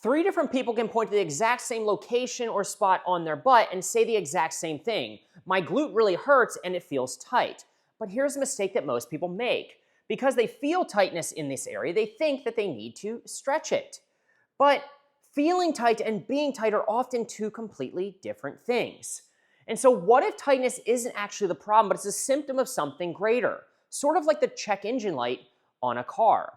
Three different people can point to the exact same location or spot on their butt and say the exact same thing. My glute really hurts and it feels tight. But here's a mistake that most people make. Because they feel tightness in this area, they think that they need to stretch it. But feeling tight and being tight are often two completely different things. And so what if tightness isn't actually the problem, but it's a symptom of something greater? Sort of like the check engine light on a car.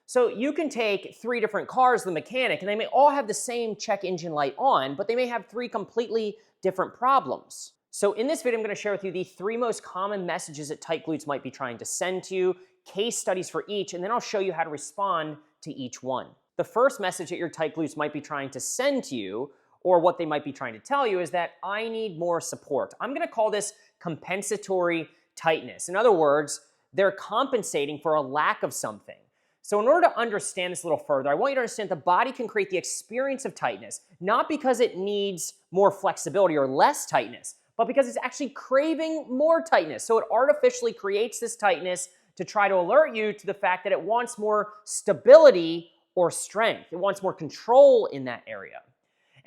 So you can take three different cars to the mechanic, and they may all have the same check engine light on, but they may have three completely different problems. So in this video, I'm going to share with you the three most common messages that tight glutes might be trying to send to you, case studies for each, and then I'll show you how to respond to each one. The first message that your tight glutes might be trying to send to you, or what they might be trying to tell you, is that I need more support. I'm going to call this compensatory tightness. In other words, they're compensating for a lack of something. So in order to understand this a little further, I want you to understand the body can create the experience of tightness, not because it needs more flexibility or less tightness, but because it's actually craving more tightness. So it artificially creates this tightness to try to alert you to the fact that it wants more stability or strength. It wants more control in that area.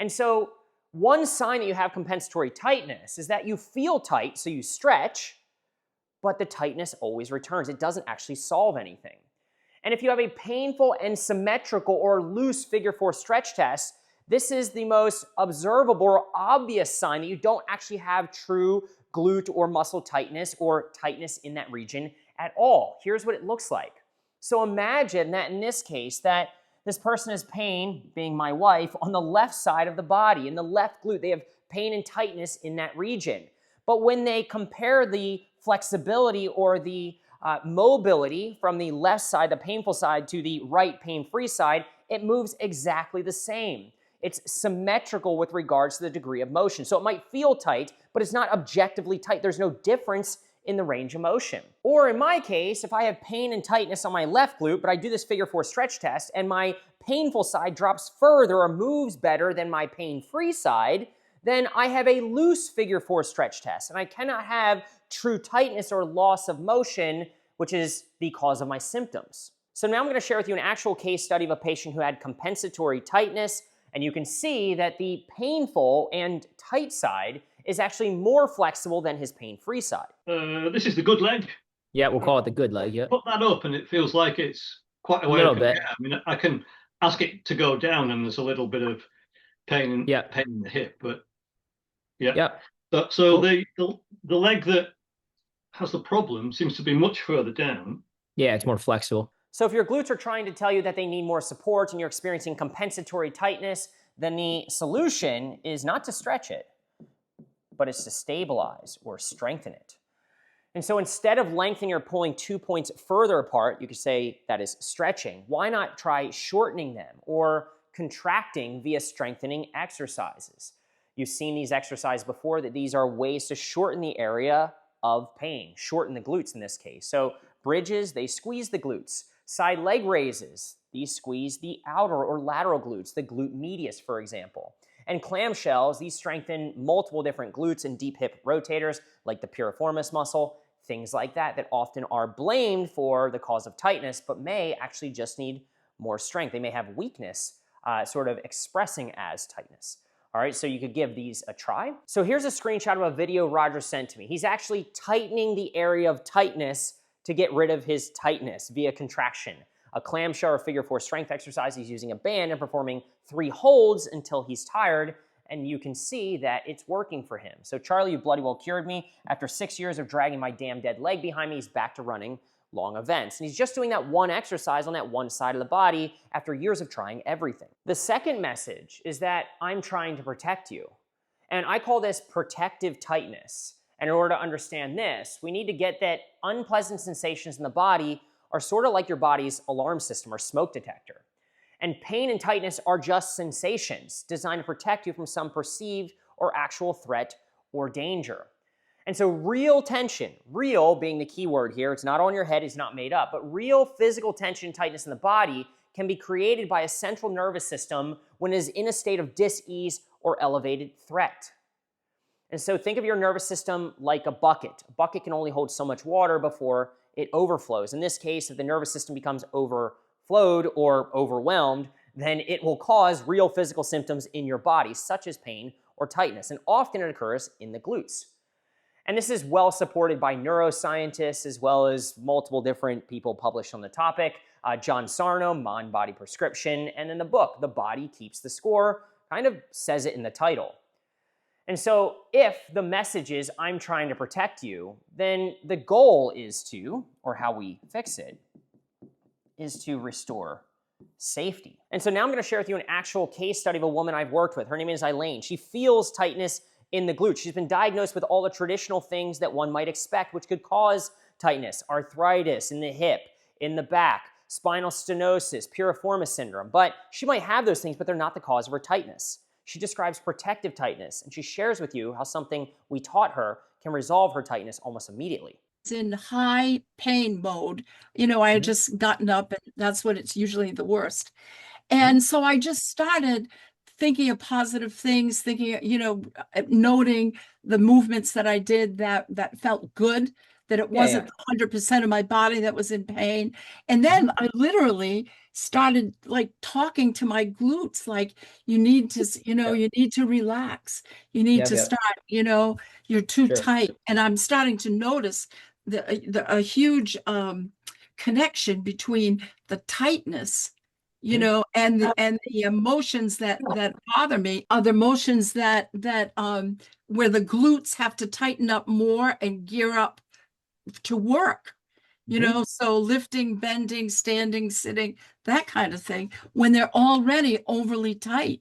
And so one sign that you have compensatory tightness is that you feel tight, so you stretch, but the tightness always returns. It doesn't actually solve anything. And if you have a painful and symmetrical or loose figure 4 stretch test, this is the most observable or obvious sign that you don't actually have true glute or muscle tightness or tightness in that region at all. Here's what it looks like. So imagine that in this case, that this person has pain, being my wife, on the left side of the body, in the left glute. They have pain and tightness in that region. But when they compare the flexibility or the mobility from the left side, the painful side, to the right pain-free side, it moves exactly the same. It's symmetrical with regards to the degree of motion. So it might feel tight, but it's not objectively tight. There's no difference in the range of motion. Or in my case, if I have pain and tightness on my left glute, but I do this figure 4 stretch test, and my painful side drops further or moves better than my pain-free side, then I have a loose figure 4 stretch test, and I cannot have true tightness or loss of motion, which is the cause of my symptoms. So now I'm going to share with you an actual case study of a patient who had compensatory tightness, and you can see that the painful and tight side is actually more flexible than his pain-free side. This is the good leg. Yeah, we'll call it the good leg, yeah. Put that up and it feels like it's quite a way little up bit. in the air. I mean, I can ask it to go down and there's a little bit of pain, Yeah. pain in the hip, but yeah. Yep. So cool. the leg that has the problem seems to be much further down. Yeah, it's more flexible. So if your glutes are trying to tell you that they need more support and you're experiencing compensatory tightness, then the solution is not to stretch it, but it's to stabilize or strengthen it. And so instead of lengthening or pulling 2 points further apart, you could say that is stretching. Why not try shortening them or contracting via strengthening exercises? You've seen these exercises before, that these are ways to shorten the area of pain, shorten the glutes in this case. So bridges, they squeeze the glutes. Side leg raises, these squeeze the outer or lateral glutes, the glute medius, for example. And clamshells, these strengthen multiple different glutes and deep hip rotators, like the piriformis muscle, things like that, that often are blamed for the cause of tightness, but may actually just need more strength. They may have weakness sort of expressing as tightness. All right, so you could give these a try. So here's a screenshot of a video Roger sent to me. He's actually tightening the area of tightness to get rid of his tightness via contraction. A clamshell or figure 4 strength exercise, he's using a band and performing 3 holds until he's tired, and you can see that it's working for him. So Charlie, you bloody well cured me. After 6 years of dragging my damn dead leg behind me, he's back to running long events. And he's just doing that one exercise on that one side of the body after years of trying everything. The second message is that I'm trying to protect you. And I call this protective tightness. And in order to understand this, we need to get that unpleasant sensations in the body are sort of like your body's alarm system or smoke detector. And pain and tightness are just sensations designed to protect you from some perceived or actual threat or danger. And so real tension, real being the key word here, it's not on your head, it's not made up, but real physical tension and tightness in the body can be created by a central nervous system when it is in a state of dis-ease or elevated threat. And so think of your nervous system like a bucket. A bucket can only hold so much water before it overflows. In this case, if the nervous system becomes overflowed or overwhelmed, then it will cause real physical symptoms in your body, such as pain or tightness, and often it occurs in the glutes. And this is well supported by neuroscientists as well as multiple different people published on the topic. John Sarno, Mind Body Prescription, and in the book, The Body Keeps the Score, kind of says it in the title. And so if the message is, I'm trying to protect you, then the goal is to, or how we fix it, is to restore safety. And so now I'm going to share with you an actual case study of a woman I've worked with. Her name is Eileen. She feels tightness in the glutes. She's been diagnosed with all the traditional things that one might expect, which could cause tightness: arthritis in the hip, in the back, spinal stenosis, piriformis syndrome. But she might have those things, but they're not the cause of her tightness. She describes protective tightness, and she shares with you how something we taught her can resolve her tightness almost immediately. In high pain mode. I had just gotten up, and that's when it's usually the worst. And so I just started thinking of positive things, noting the movements that I did that felt good, that it wasn't 100% of my body that was in pain. And then I literally started like talking to my glutes, like, you need to, you need to relax. You need to start, you're too tight. And I'm starting to notice a huge connection between the tightness, and the emotions that bother me, other emotions that where the glutes have to tighten up more and gear up to work, so lifting, bending, standing, sitting, that kind of thing, when they're already overly tight.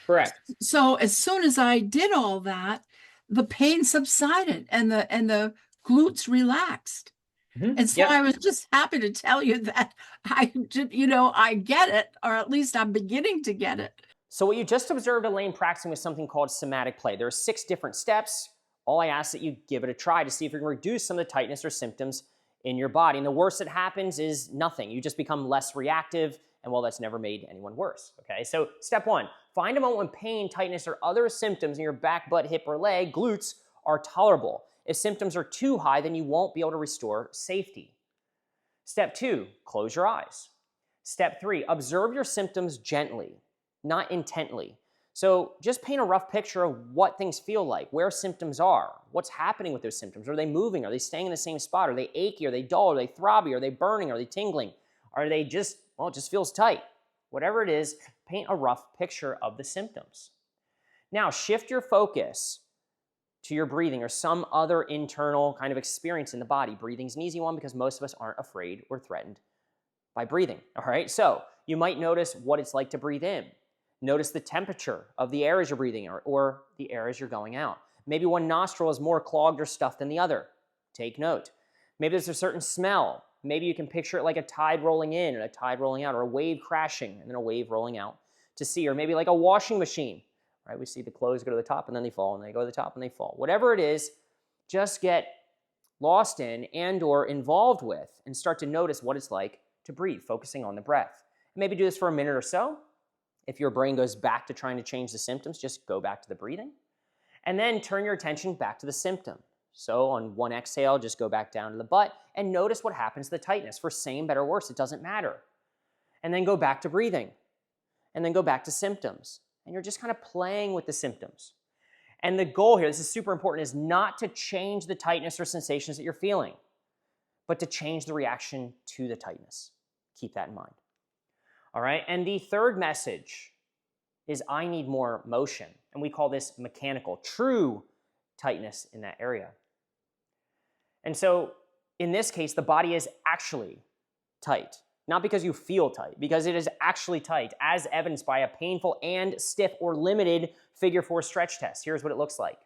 Correct. So as soon as I did all that, the pain subsided and the glutes relaxed. And so I was just happy to tell you that I get it, or at least I'm beginning to get it. So what you just observed Elaine practicing was something called somatic play. There are 6 different steps. All I ask that you give it a try to see if you can reduce some of the tightness or symptoms in your body. And the worst that happens is nothing. You just become less reactive, and well, that's never made anyone worse. Okay, so step 1, find a moment when pain, tightness, or other symptoms in your back, butt, hip, or leg, glutes, are tolerable. If symptoms are too high, then you won't be able to restore safety. Step 2, close your eyes. Step 3, observe your symptoms gently, not intently. So just paint a rough picture of what things feel like, where symptoms are, what's happening with those symptoms. Are they moving? Are they staying in the same spot? Are they achy? Are they dull? Are they throbby? Are they burning? Are they tingling? Are they just, well, it just feels tight? Whatever it is, paint a rough picture of the symptoms. Now shift your focus to your breathing or some other internal kind of experience in the body. Breathing's an easy one because most of us aren't afraid or threatened by breathing, all right? So you might notice what it's like to breathe in. Notice the temperature of the air as you're breathing or the air as you're going out. Maybe one nostril is more clogged or stuffed than the other. Take note. Maybe there's a certain smell. Maybe you can picture it like a tide rolling in and a tide rolling out, or a wave crashing and then a wave rolling out to sea, or maybe like a washing machine. Right, we see the clothes go to the top and then they fall, and they go to the top and they fall. Whatever it is, just get lost in and or involved with and start to notice what it's like to breathe, focusing on the breath. Maybe do this for a minute or so. If your brain goes back to trying to change the symptoms, just go back to the breathing. And then turn your attention back to the symptom. So on one exhale, just go back down to the butt and notice what happens to the tightness. For same, better, worse, it doesn't matter. And then go back to breathing. And then go back to symptoms. And you're just kind of playing with the symptoms. And the goal here, this is super important, is not to change the tightness or sensations that you're feeling, but to change the reaction to the tightness. Keep that in mind. All right, and the third message is I need more motion. And we call this mechanical, true tightness in that area. And so in this case, the body is actually tight. Not because you feel tight, because it is actually tight, as evidenced by a painful and stiff or limited figure 4 stretch test. Here's what it looks like.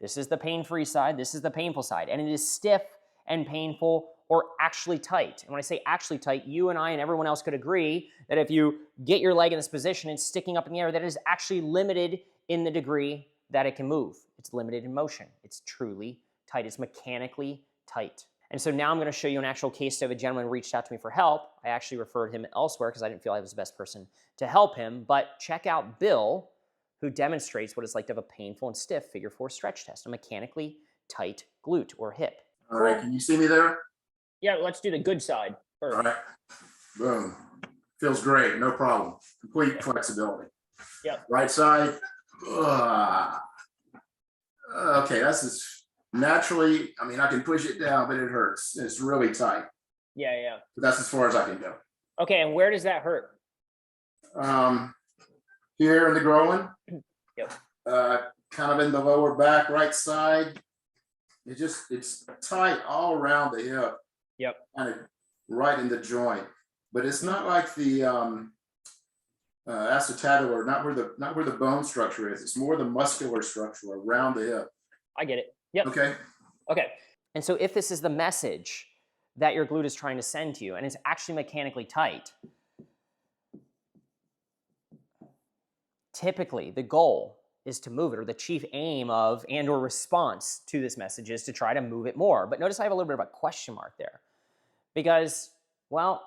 This is the pain-free side, this is the painful side, and it is stiff and painful or actually tight. And when I say actually tight, you and I and everyone else could agree that if you get your leg in this position and sticking up in the air, that it is actually limited in the degree that it can move. It's limited in motion. It's truly tight. It's mechanically tight. And so now I'm going to show you an actual case study of a gentleman who reached out to me for help. I actually referred him elsewhere because I didn't feel I was the best person to help him. But check out Bill, who demonstrates what it's like to have a painful and stiff figure 4 stretch test, a mechanically tight glute or hip. All right, can you see me there? Yeah, let's do the good side first. All right, boom. feels great, no problem. Complete flexibility. Yep. Right side. Okay, that's just naturally, I mean, I can push it down, but it hurts. It's really tight. Yeah, yeah. But that's as far as I can go. Okay, and where does that hurt? Here in the groin. Yep. Kind of in the lower back, right side. It's tight all around the hip. Yep. Kind of right in the joint. But it's not like the acetabular, not where the bone structure is. It's more the muscular structure around the hip. I get it. Yep. Okay. Okay. And so if this is the message that your glute is trying to send to you, and it's actually mechanically tight, typically the goal is to move it, or the chief aim of and or response to this message is to try to move it more. But notice I have a little bit of a question mark there, because, well,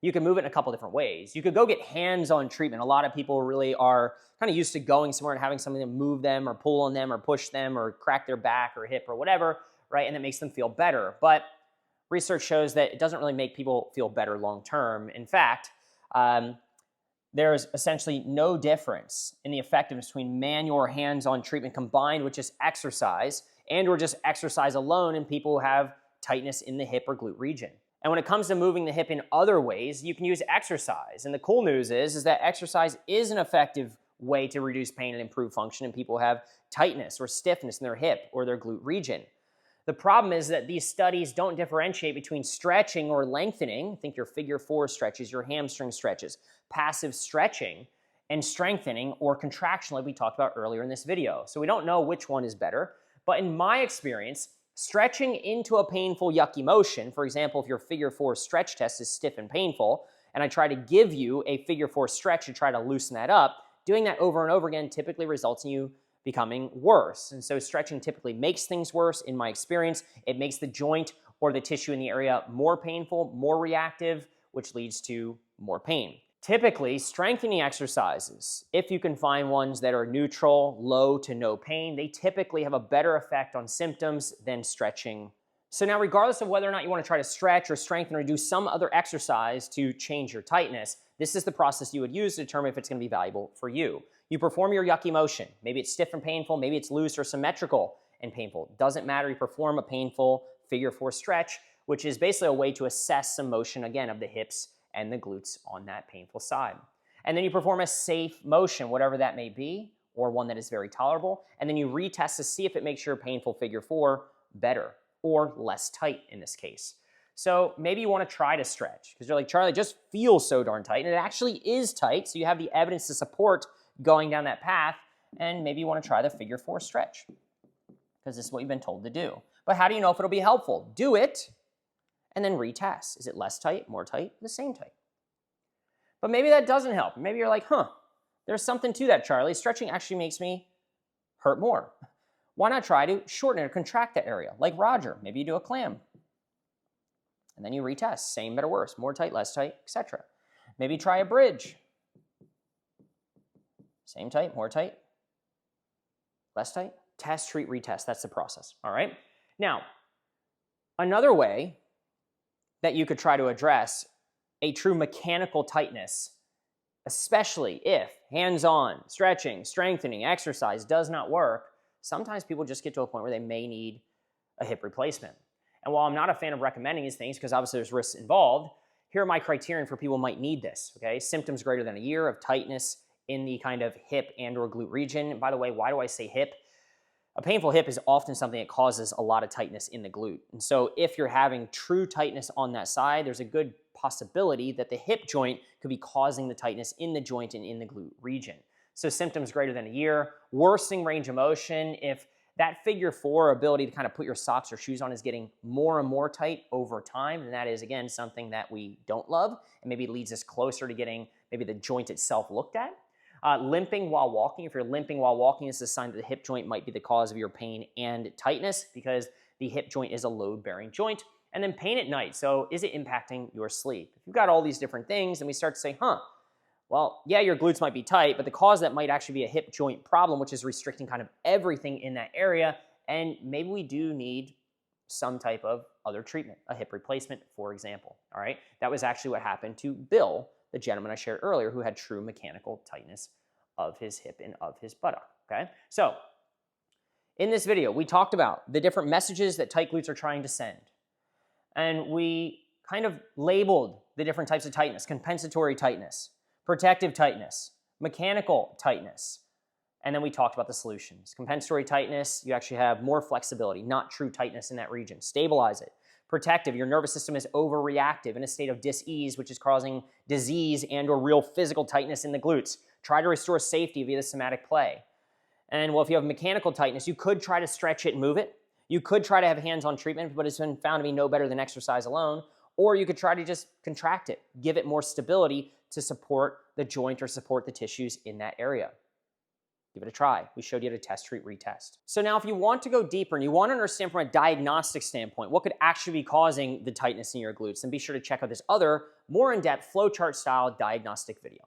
you can move it in a couple different ways. You could go get hands-on treatment. A lot of people really are kind of used to going somewhere and having something to move them or pull on them or push them or crack their back or hip or whatever, right? And it makes them feel better. But research shows that it doesn't really make people feel better long-term. In fact, there's essentially no difference in the effectiveness between manual or hands-on treatment combined with just exercise and or just exercise alone in people who have tightness in the hip or glute region. And when it comes to moving the hip in other ways, you can use exercise. And the cool news is that exercise is an effective way to reduce pain and improve function in people who have tightness or stiffness in their hip or their glute region. The problem is that these studies don't differentiate between stretching or lengthening. Think your figure 4 stretches, your hamstring stretches, passive stretching, and strengthening or contraction like we talked about earlier in this video. So we don't know which one is better, but in my experience, stretching into a painful, yucky motion, for example, if your figure 4 stretch test is stiff and painful, and I try to give you a figure 4 stretch to try to loosen that up, doing that over and over again typically results in you becoming worse. And so stretching typically makes things worse in my experience. It makes the joint or the tissue in the area more painful, more reactive, which leads to more pain. Typically, strengthening exercises, if you can find ones that are neutral, low to no pain, they typically have a better effect on symptoms than stretching. So now, regardless of whether or not you want to try to stretch or strengthen or do some other exercise to change your tightness, this is the process you would use to determine if it's going to be valuable for you. You perform your yucky motion. Maybe it's stiff and painful, maybe it's loose or symmetrical and painful. Doesn't matter, you perform a painful figure 4 stretch, which is basically a way to assess some motion, again, of the hips and the glutes on that painful side. And then you perform a safe motion, whatever that may be, or one that is very tolerable, and then you retest to see if it makes your painful figure 4 better or less tight in this case. So maybe you want to try to stretch because you're like, Charlie, it just feels so darn tight, and it actually is tight, so you have the evidence to support going down that path, and maybe you want to try the figure 4 stretch because this is what you've been told to do. But how do you know if it'll be helpful? Do it and then retest. Is it less tight, more tight, the same tight? But maybe that doesn't help. Maybe you're like, there's something to that, Charlie. Stretching actually makes me hurt more. Why not try to shorten it or contract that area? Like Roger, maybe you do a clam. And then you retest, same, better, worse, more tight, less tight, etc. Maybe try a bridge. Same tight, more tight, less tight. Test, treat, retest. That's the process, all right? Now, another way that you could try to address a true mechanical tightness, especially if hands-on, stretching, strengthening, exercise does not work, sometimes people just get to a point where they may need a hip replacement. And while I'm not a fan of recommending these things, because obviously there's risks involved, here are my criterion for people who might need this, okay? Symptoms greater than a year of tightness in the kind of hip and or glute region. And by the way, why do I say hip? A painful hip is often something that causes a lot of tightness in the glute. And so if you're having true tightness on that side, there's a good possibility that the hip joint could be causing the tightness in the joint and in the glute region. So symptoms greater than a year, worsening range of motion. If that figure 4 ability to kind of put your socks or shoes on is getting more and more tight over time, and that is, again, something that we don't love and maybe leads us closer to getting maybe the joint itself looked at. Limping while walking. If you're limping while walking, it's a sign that the hip joint might be the cause of your pain and tightness because the hip joint is a load-bearing joint. And then pain at night. So is it impacting your sleep? If you've got all these different things, then we start to say, well, yeah, your glutes might be tight, but the cause of that might actually be a hip joint problem, which is restricting kind of everything in that area. And maybe we do need some type of other treatment, a hip replacement, for example. All right. That was actually what happened to Bill, the gentleman I shared earlier who had true mechanical tightness of his hip and of his buttock, okay? So in this video, we talked about the different messages that tight glutes are trying to send. And we kind of labeled the different types of tightness: compensatory tightness, protective tightness, mechanical tightness. And then we talked about the solutions. Compensatory tightness, you actually have more flexibility, not true tightness in that region. Stabilize it. Protective, your nervous system is overreactive in a state of dis-ease, which is causing disease and or real physical tightness in the glutes. Try to restore safety via the somatic play. And well, if you have mechanical tightness, you could try to stretch it and move it. You could try to have hands-on treatment, but it's been found to be no better than exercise alone. Or you could try to just contract it, give it more stability to support the joint or support the tissues in that area. Give it a try. We showed you how to test, treat, retest. So now if you want to go deeper and you want to understand from a diagnostic standpoint what could actually be causing the tightness in your glutes, then be sure to check out this other, more in-depth flowchart style diagnostic video.